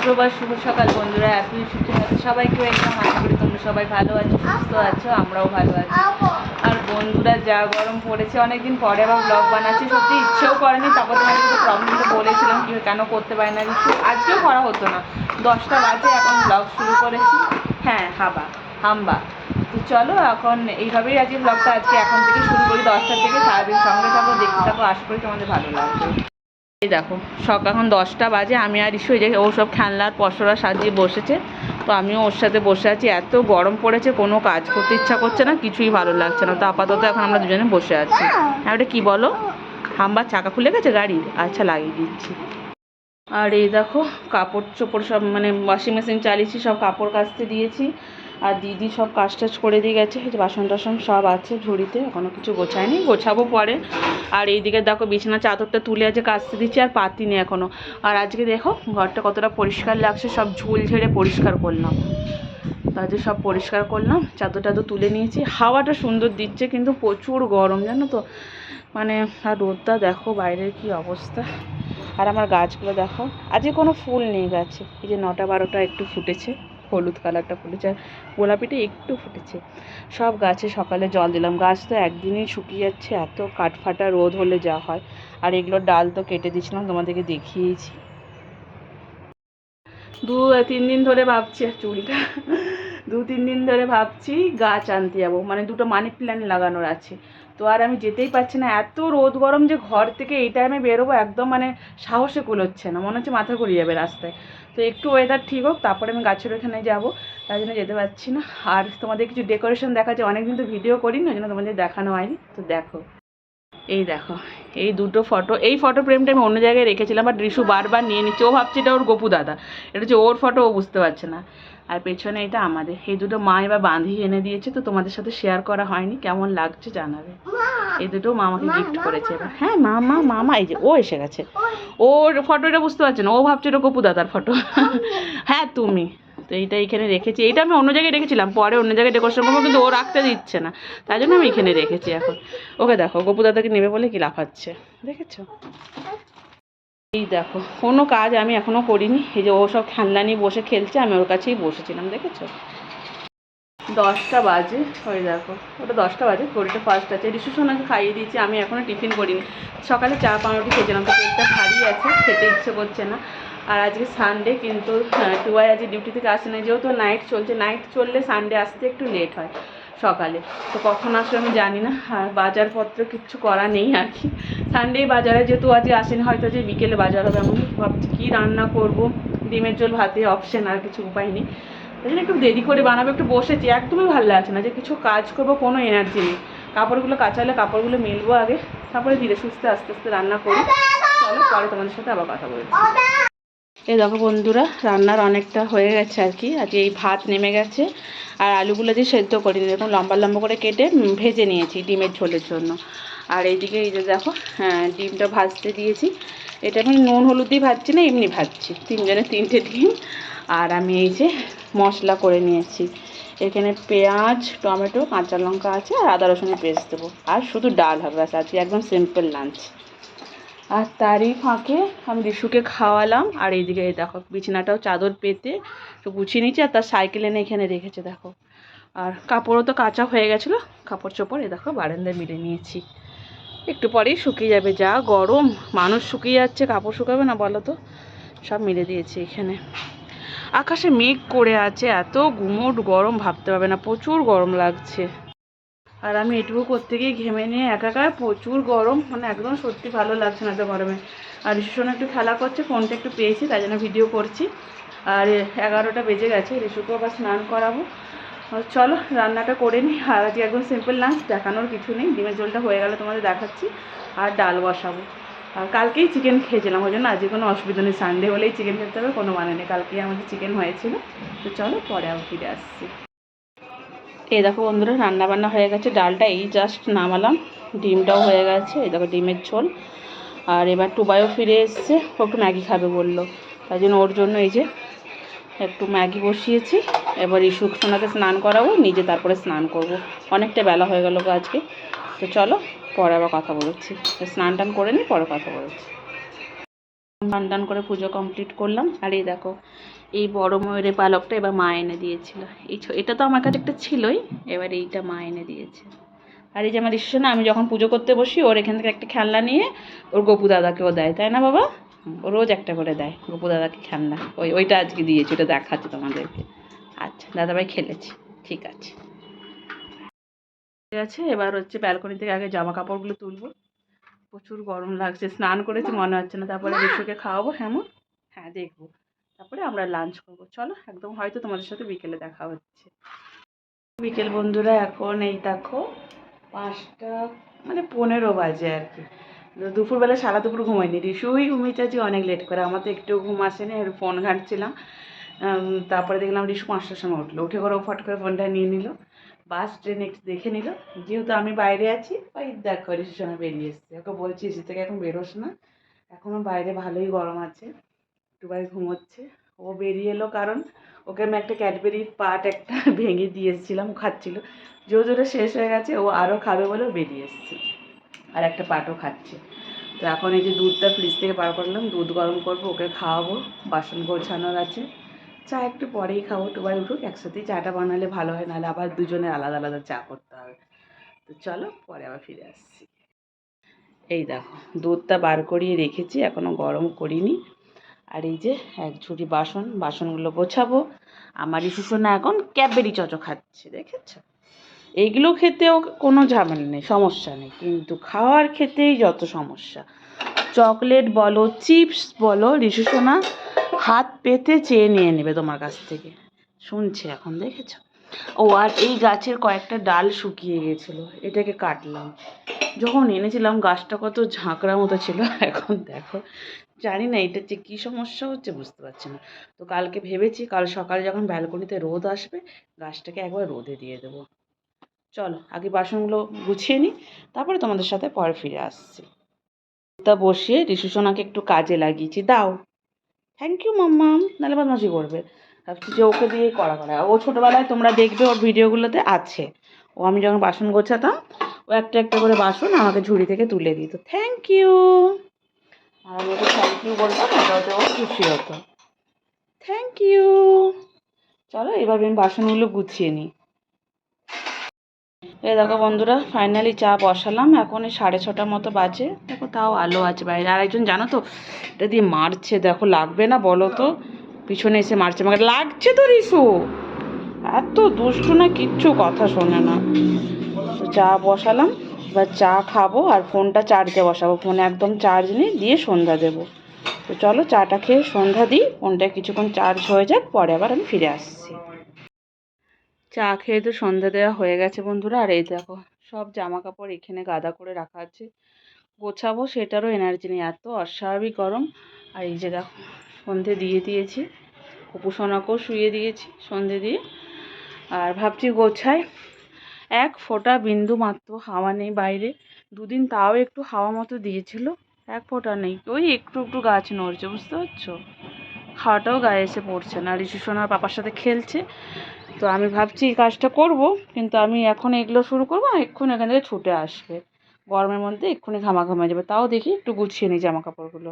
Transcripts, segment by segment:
সুপ্রভাত, শুভ সকাল বন্ধুরা। হ্যাপি সবাইকে একদম আশা করি তোমরা সবাই ভালো আছো, সুস্থ আছো, আমরাও ভালো আছি। আর বন্ধুরা যা গরম পড়েছে, অনেকদিন পরে আবার ব্লগ বানাচ্ছি। সত্যি ইচ্ছেও করেনি, তারপর তোমাকে একটু প্রবলেমটা বলেছিলাম কি কেন করতে পারি না কিছু। আজকেও করা হতো না, 10টা বাজে এখন ব্লগ শুরু করেছি। হ্যাঁ হাম্বা। তো চলো এখন এইভাবেই আজকে ব্লগটা আজকে এখন থেকে শুরু করি, 10টার থেকে। সারাদিন সঙ্গে থাকো, দেখতে থাকো, আশা করি তোমাদের ভালো লাগবে। এই দেখো এখন 10টা বাজে, আমি আর ইস্যু যে ও সব খেলনার পশরা সাজিয়ে বসেছে, তো আমিও ওর সাথে বসে আছি। এত গরম পড়েছে, কোনো কাজ করতে ইচ্ছা করছে না, কিছুই ভালো লাগছে না। তো আপাতত এখন আমরা দুজনে বসে আছি। হ্যাঁ, ওটা কী বলো? হাম্বার চাকা খুলে গেছে গাড়ির? আচ্ছা, লাগিয়ে দিচ্ছি। আর এই দেখো কাপড় চোপড় সব মানে ওয়াশিং মেশিন চালিয়েছি, সব কাপড় কাচতে দিয়েছি। আর দিদি সব কাজ টাজ করে দিয়ে গেছে। এই যে বাসন টাসন সব আছে ঝুড়িতে, এখনও কিছু গোছায়নি, গোছাবো পরে। আর এইদিকে দেখো বিছানা চাদরটা তুলে আছে কাচতে দিচ্ছি, আর পাতিনি এখনও। আর আজকে দেখো ঘরটা কতটা পরিষ্কার লাগছে, সব ঝুল ঝেড়ে পরিষ্কার করলাম। আজকে সব পরিষ্কার করলাম, চাদর টাদর তুলে নিয়েছি। হাওয়াটা সুন্দর দিচ্ছে, কিন্তু প্রচুর গরম জানো তো। মানে আর রোদটা দেখো বাইরের কি অবস্থা। আর আমার গাছগুলো দেখো, আজকে কোনো ফুল নেই গাছে। এই যে 9টা 12টা একটু ফুটেছে, হলুদ কালারটা ফুটেছে, আর গোলাপিটা একটু ফুটেছে। সব গাছে সকালে জল দিলাম। গাছ তো একদিনই শুকিয়ে যাচ্ছে, এত কাঠফাটা রোদ হলে যা হয়। আর এগুলোর ডাল তো কেটে দিয়েছিলাম, তোমাদেরকে দেখিয়েছি। 2-3 দিন ধরে ভাবছি, আর চুলটা 2-3 দিন ধরে ভাবছি গাছ আনতে যাবো, মানে 2টো মানি প্ল্যান্ট লাগানোর আছে। তো আর আমি যেতেই পারছি না, এত রোদ গরম যে ঘর থেকে এই টাইমে বেরোবো একদম মানে সাহসে কুলোচ্ছে না, মনে হচ্ছে মাথা ঘুরিয়ে যাবে রাস্তায়। তো একটু ওয়েদার ঠিক হোক, তারপরে আমি গাছের ওখানে যাবো, তাই জন্য যেতে পারছি না। আর তোমাদের কিছু ডেকোরেশন দেখা যায়, অনেকদিন তো ভিডিও করি না, ওই জন্য তোমাদের দেখানো হয়নি। তো দেখো, এই দেখো এই দুটো ফটো, এই ফটো ফ্রেমটা আমি অন্য জায়গায় রেখেছিলাম, বাট রিশু বারবার নিয়ে নিচ্ছে। ও ভাবছে এটা ওর গপু দাদা, এটা হচ্ছে ওর ফটো, ও বুঝতে পারছে না। আর পেছনে এটা আমাদের। এই দুটো মা এবার বাঁধিয়ে এনে দিয়েছে, তো তোমাদের সাথে শেয়ার করা হয়নি, কেমন লাগছে জানাবে। এই দুটো মা আমাকে গিফট করেছে এবার। হ্যাঁ মামা এই যে ও এসে গেছে। ওর ফটোটা বুঝতে পারছে না, ও ভাবছে এটা গপু দাদার ফটো। হ্যাঁ তুমি। তো এইটা এখানে রেখেছি, এইটা আমি অন্য জায়গায় রেখেছিলাম, পরে অন্য জায়গায় ডেকোরেশন করবো, কিন্তু ও রাখতে দিচ্ছে না, তাই জন্য আমি এখানে রেখেছি এখন। ওকে দেখো, গপু দাদাকে নেবে বলে কি লাফাচ্ছে, দেখেছো? এই দেখো কোনো কাজ আমি এখনও করিনি। এই যে ও সব খেলনা নিয়ে বসে খেলছে, আমি ওর কাছেই বসেছিলাম, দেখেছো? 10টা বাজে, ওই দেখো ওটা 10টা বাজে, ঘড়িটা ফার্স্ট আছে। রিশু সোনাকে খাইয়ে দিয়েছি, আমি এখনও টিফিন করিনি। সকালে চা পাউরুটি খেয়েছিলাম, তো পেটটা ভারী আছে, খেতে ইচ্ছে করছে না। আর আজকে সানডে, কিন্তু টুয়াই আজকে ডিউটি থেকে আসে না, যেহেতু নাইট চলছে। নাইট চললে সানডে আসতে একটু লেট হয় সকালে, তো কখন আসলে আমি জানি না। আর বাজারপত্র কিচ্ছু করা নেই আর কি, সানডেই বাজারে, যেহেতু আজকে আসেনি, হয়তো যে বিকেলে বাজার হবে। এমন ভাবছি কী রান্না করব, ডিমের ঝোল ভাতে অপশন, আর কিছু উপায় নেই। তাই জন্য একটু দেরি করে বানাবো, একটু বসেছি, একদমই ভালো লাগছে না যে কিছু কাজ করবো, কোনো এনার্জি নেই। কাপড়গুলো কাচালে কাপড়গুলো মেলবো আগে, তারপরে ধীরে সুস্থে আস্তে আস্তে রান্না করি। চলো পরে তোমাদের সাথে আবার কথা বলছি। এই দেখো বন্ধুরা, রান্নার অনেকটা হয়ে গেছে আর কি। আজকে এই ভাত নেমে গেছে, আর আলুগুলো যে সেদ্ধ করিনি, এরকম লম্বা লম্বা করে কেটে ভেজে নিয়েছি ডিমের ঝোলের জন্য। আর এইদিকে এই যে দেখো, ডিমটা ভাজতে দিয়েছি। এটা আমি নুন হলুদ দিয়ে ভাজছি না, এমনি ভাজছি, 3জনের 3টে ডিম। আর আমি এই যে মশলা করে নিয়েছি, এখানে পেঁয়াজ, টমেটো, কাঁচা লঙ্কা আছে, আর আদা রসুনের পেস্ট দেবো, আর শুধু ডাল হবে। আজকে একদম সিম্পল লাঞ্চ। আর তারই ফাঁকে আমি রিশুকে খাওয়ালাম। আর এইদিকে দেখো বিছানাটাও চাদর পেতে তো গুছিয়ে নিচ্ছি, আর তার সাইকেল এনে এখানে রেখেছে দেখো। আর কাপড়ও তো কাঁচা হয়ে গেছিলো, কাপড় চোপড় এই দেখো বারান্দায় মিলে নিয়েছি, একটু পরেই শুকিয়ে যাবে। যা গরম, মানুষ শুকিয়ে যাচ্ছে, কাপড় শুকাবে না বলো তো? সব মিলে দিয়েছি এখানে। আকাশে মেঘ করে আছে, এত গুমোট গরম ভাবতে পারবে না, প্রচুর গরম লাগছে। আর আমি এটুকু করতে গিয়ে ঘেমে নিয়ে একাকার, প্রচুর গরম, মানে একদম সত্যি ভালো লাগছে না এত গরমে। আর রিশুর একটু খেলা করছে, ফোনটা একটু পেয়েছি, তাই জন্য ভিডিও করছি। আর 11টা বেজে গেছে, রিশুকেও আবার স্নান করাবো। চলো রান্নাটা করে নিই। আর আজকে একদম সিম্পল লাঞ্চ, দেখানোর কিছু নেই। ডিমের ঝোলটা হয়ে গেলে তোমাদের দেখাচ্ছি, আর ডাল বসাবো। আর কালকেই চিকেন খেয়েছিলাম, ওই জন্য আজকে কোনো অসুবিধা নেই। সানডে হলেই চিকেন খেতে হবে, কোনো মানে নেই, কালকেই আমাদের চিকেন হয়েছিল। তো চলো পরে আবার ফিরে আসছি। এই দেখো বন্ধুরা, রান্নাবান্না হয়ে গেছে, ডালটা এই জাস্ট নামালাম, ডিমটাও হয়ে গেছে, এই দেখো ডিমের ঝোল। আর এবার টুবাইও ফিরে এসছে, ও একটু ম্যাগি খাবে বললো, তাই জন্য ওর জন্য এই যে একটু ম্যাগি বসিয়েছি। এবার ইসুক সোনাকে স্নান করাবো, নিজে তারপরে স্নান করব। অনেকটা বেলা হয়ে গেল আজকে। তো চলো পরে আবার কথা বলছি, স্নান টান করে নিই, পরে কথা বলছি। স্নান করে পুজো কমপ্লিট করলাম। আর এই দেখো এই বড় ময়ূরের পালকটা এবার মা এনে দিয়েছিল। এটা তো আমার কাছে একটা ছিলই, এবার এইটা মা এনে দিয়েছে। আর এই যে আমার রিসেপশনে আমি যখন পুজো করতে বসি ওর এখান থেকে একটা খেলনা নিয়ে ওর গপু দাদাকেও দেয়, তাই না বাবা? ও রোজ একটা করে দেয় গপু দাদাকে খেলনা। ওইটা আজকে দিয়েছি, ওটা দেখাচ্ছি তোমাদেরকে। আচ্ছা দাদাভাই খেলেছি, ঠিক আছে। ঠিক আছে, এবার হচ্ছে ব্যালকনি থেকে আগে জামা কাপড়গুলো তুলবো। প্রচুর গরম লাগছে, স্নান করেছি মনে হচ্ছে না। তারপরে বিশুকে খাওয়াবো। হ্যাঁ দেখবো, তারপরে আমরা লাঞ্চ করবো। চলো একদম হয়তো তোমাদের সাথে বিকেলে দেখা হচ্ছে। বিকেল বন্ধুরা, এখন এই দেখো 5টা মানে 15 বাজে আর কি। দুপুরবেলা সারা দুপুর ঘুমাইনি, রিশুই ঘুমিয়েছে আজকে অনেক লেট করে। আমার তো একটু ঘুম আসেনি, আর ফোন ঘাঁটছিলাম। তারপরে দেখলাম রিশু 5টার সময় উঠলো, উঠে করে ফট করে ফোনটা নিয়ে নিল, বাস ট্রেন একটু দেখে নিল। যেহেতু আমি বাইরে আছি, ওই দেখো রিশুর সঙ্গে বেরিয়ে এসছে। ওকে বলছি এসি থেকে এখন বেরোস না, এখনও বাইরে ভালোই গরম আছে, একটু বাইরে ঘুমোচ্ছে। ও বেরিয়ে এলো কারণ ওকে আমি একটা ক্যাডবেরির পার্ট একটা ভেঙে দিয়ে এসেছিলাম, খাচ্ছিল। জোরে জোরে শেষ হয়ে গেছে, ও আরও খাবে বলে বেরিয়ে এসছে, আর একটা পার্টও খাচ্ছে। তো এখন এই যে দুধটা ফ্রিজ থেকে বার করলাম, দুধ গরম করবো, ওকে খাওয়াবো, বাসন গোছানোর আছে। চা একটু পরেই খাবো, টুবাই উঠুক, একসাথেই চাটা বানালে ভালো হয়, নাহলে আবার দুজনের আলাদা আলাদা চা করতে হবে। তো চলো পরে আবার ফিরে আসছি। এই দেখো দুধটা বার করিয়ে রেখেছি, এখনও গরম করিনি। আর এই যে এক ঝুড়ি বাসনগুলো গোছাবো। আমার ইসুসোনা এখন ক্যাডবেরি চচো খাচ্ছে, দেখেছ? এইগুলো খেতেও কোনো ঝামেলা নেই, সমস্যা নেই, কিন্তু খাওয়ার খেতেই যত সমস্যা। চকলেট বলো, চিপস বলো, রিসুসোনা হাত পেতে চেয়ে নিয়ে নেবে তোমার কাছ থেকে। শুনছে এখন, দেখেছ? ও আর এই গাছের কয়েকটা ডাল শুকিয়ে গেছিলো, এটাকে কাটলাম। যখন এনেছিলাম গাছটা কত ঝাঁকড়া মতো ছিল, এখন দেখো জানি না এটা যে কী সমস্যা হচ্ছে বুঝতে পারছি না। তো কালকে ভেবেছি কাল সকালে যখন ব্যালকনিতে রোদ আসবে গাছটাকে একবার রোদে দিয়ে দেবো। চলো আগে বাসনগুলো গুছিয়ে নিই, তারপরে তোমাদের সাথে পরে ফিরে আসছি। তা বসিয়ে রিসুসোনাকে একটু কাজে লাগিয়েছি, দাও। থ্যাংক ইউ মাম্মাম, নাহলে বদমাশি করবে। ভাবছি যে ওকে দিয়ে করা ও ছোটোবেলায় তোমরা দেখবে ওর ভিডিওগুলোতে আছে, ও আমি যখন বাসন গোছাতাম ও একটা একটা করে বাসন আমাকে ঝুড়ি থেকে তুলে দিত, থ্যাংক ইউ। আর আমি ওকে থ্যাংক ইউ বলতাম, ওটাতে ও খুশি হতো। Thank you. চলো এবার আমি বাসনগুলো গুছিয়ে নিই। এই দেখো বন্ধুরা, ফাইনালি চা বসালাম, এখন 6:30টার মতো বাজে। দেখো তাও আলো আছে বাইরে। আর একজন জানো তো এটা দিয়ে মারছে, দেখো লাগবে না বলো তো? পিছনে এসে মারছে আমাকে, লাগছে তো রিসু, এত দুষ্টু না, কিচ্ছু কথা শোনে না। তো চা বসালাম, এবার চা খাবো আর ফোনটা চার্জে বসাবো, ফোনে একদম চার্জ নেই, দিয়ে সন্ধ্যা দেবো। তো চলো চাটা খেয়ে সন্ধ্যা দিই, ফোনটা কিছুক্ষণ চার্জ হয়ে যাক, পরে আবার আমি ফিরে আসছি। চা খেয়ে তো সন্ধ্যা দেওয়া হয়ে গেছে বন্ধুরা। আর এই দেখো সব জামা কাপড় এখানে গাদা করে রাখা আছে, গোছাবো সেটারও এনার্জি নেই, এত অস্বাভাবিক গরম। আর এই যে দেখো সন্ধে দিয়ে দিয়েছি, কুপুসোনাকেও শুয়ে দিয়েছি সন্ধে দিয়ে। আর ভাবছি গোছাই, এক ফোঁটা বিন্দু মাত্র হাওয়া নেই বাইরে। দুদিন তাও একটু হাওয়া মতো দিয়েছিল, এক ফোঁটা নেই, ওই একটু একটু গাছ নড়ছে, বুঝতে পারছো? হাওয়াটাও গায়ে এসে পড়ছে না। রিশু সোনার পাপার সাথে খেলছে। তো আমি ভাবছি এই কাজটা করব, কিন্তু আমি এখন এগুলো শুরু করবো, এক্ষুনি এখান থেকে ছুটে আসবে, গরমের মধ্যে এক্ষুনি ঘামা যাবে। তাও দেখি একটু গুছিয়ে নিই জামা কাপড়গুলো।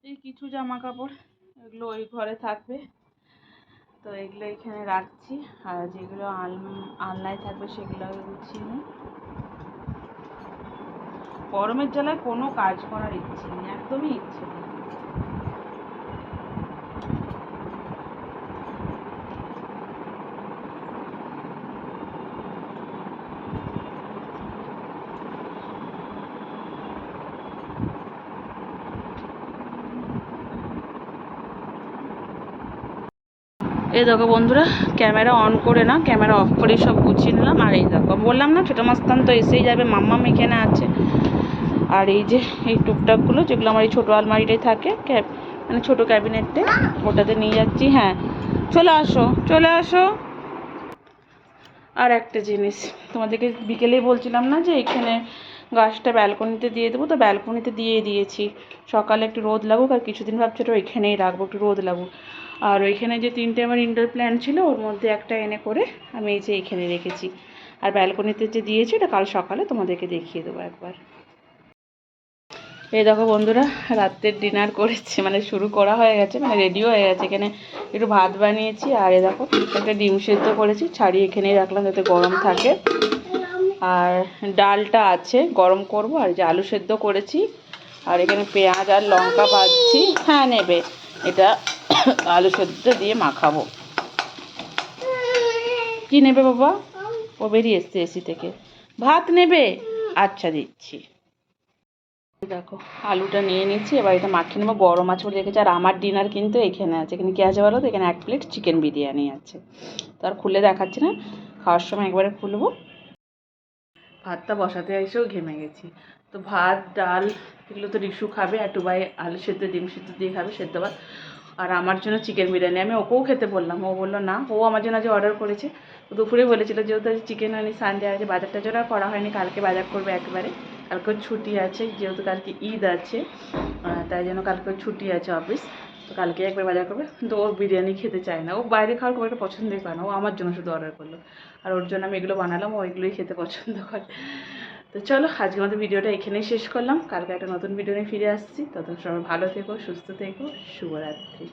এই কিছু জামা কাপড় এগুলো ওই ঘরে থাকবে, তো এগুলো এখানে রাখছি। আর যেগুলো আলনায় থাকবে সেগুলো আমি গুছিয়ে নিই। গরমের জ্বালায় কোনো কাজ করার ইচ্ছে নেই, একদমই ইচ্ছে নেই। এই দেখো বন্ধুরা, ক্যামেরা অন করে না, ক্যামেরা অফ করেই সব গুছিয়ে নিলাম। আর এই দেখো বললাম না ছোটো মাস্তান তো এসেই যাবে, মাম্মাম এখানে আছে। আর এই যে এই টুকটাকগুলো যেগুলো আমার এই ছোটো আলমারিটাই থাকে, মানে ছোটো ক্যাবিনেটে, ওটাতে নিয়ে যাচ্ছি। হ্যাঁ চলে আসো চলে আসো। আর একটা জিনিস তোমাদেরকে বিকেলেই বলছিলাম না যে এখানে গাছটা ব্যালকনিতে দিয়ে দেবো, তো ব্যালকনিতে দিয়ে দিয়েছি। সকালে একটু রোদ লাগুক, আর কিছুদিন ভাবছি ওটা ওইখানেই রাখবো, একটু রোদ লাগুক। আর ওইখানে যে 3টে আমার ইনডোর প্ল্যান্ট ছিল ওর মধ্যে একটা এনে করে আমি এই যে এখানে রেখেছি। আর ব্যালকনিতে যে দিয়েছি ওটা কাল সকালে তোমাদেরকে দেখিয়ে দেবো একবার। এই দেখো বন্ধুরা, রাত্রের ডিনার করেছি, মানে শুরু করা হয়ে গেছে, মানে রেডিও হয়ে গেছে। এখানে একটু ভাত বানিয়েছি, আর এই দেখো একটা ডিম সেদ্ধ করেছি, ছাড়িয়ে এখানেই রাখলাম যাতে গরম থাকে। আর ডালটা আছে, গরম করব। আর যে আলু সেদ্ধ করেছি, আর এখানে পেঁয়াজ আর লঙ্কা ভাজছি। হ্যাঁ নেবে, এটা আলু সেদ্ধ দিয়ে মাখাবো। কি নেবে বাবা? ও বেরিয়ে এসছে এসি থেকে। ভাত নেবে? আচ্ছা দিচ্ছি। দেখো আলুটা নিয়ে নিচ্ছি, এবার এটা মাখিয়ে নেবো। গরম আছে বলে রেখেছি। আর আমার ডিনার কিন্তু এখানে আছে। এখানে কী আছে বলো তো? এখানে 1 প্লেট চিকেন বিরিয়ানি আছে। তো আর খুলে দেখাচ্ছি না, খাওয়ার সময় একবারে খুলবো। ভাতটা বসাতে এসেও ঘেমে গেছি। তো ভাত ডাল এগুলো তো রিশু খাবে, আর টুবাই আলু সেদ্ধ ডিম সেদ্ধ দিয়ে খাবে, সেদ্ধ ভাত। আর আমার জন্য চিকেন বিরিয়ানি। আমি ওকেও খেতে বললাম, ও বললো না। ও আমার জন্য আজ অর্ডার করেছে। তো দুপুরে বলেছিল যেহেতু আজ চিকেন হয়নি, সানডে আছে, বাজারটা জন্য আর করা হয়নি। কালকে বাজার করবে একবারে। কালকেও ছুটি আছে, যেহেতু কালকে ঈদ আছে, তাই জন্য কালকেও ছুটি আছে অফিস। তো কালকে একবার বাজার করবে। কিন্তু ও বিরিয়ানি খেতে চায় না, ও বাইরে খাওয়ার খুব একটা পছন্দই করে না। ও আমার জন্য শুধু অর্ডার করলো, আর ওর জন্য আমি এগুলো বানালাম, ও এগুলোই খেতে পছন্দ করে। তো চলো আজকে আমাদের ভিডিওটা এখানেই শেষ করলাম। কালকে একটা নতুন ভিডিও নিয়ে ফিরে আসছি। ততক্ষণ সবাই ভালো থেকো, সুস্থ থেকো, শুভরাত্রি।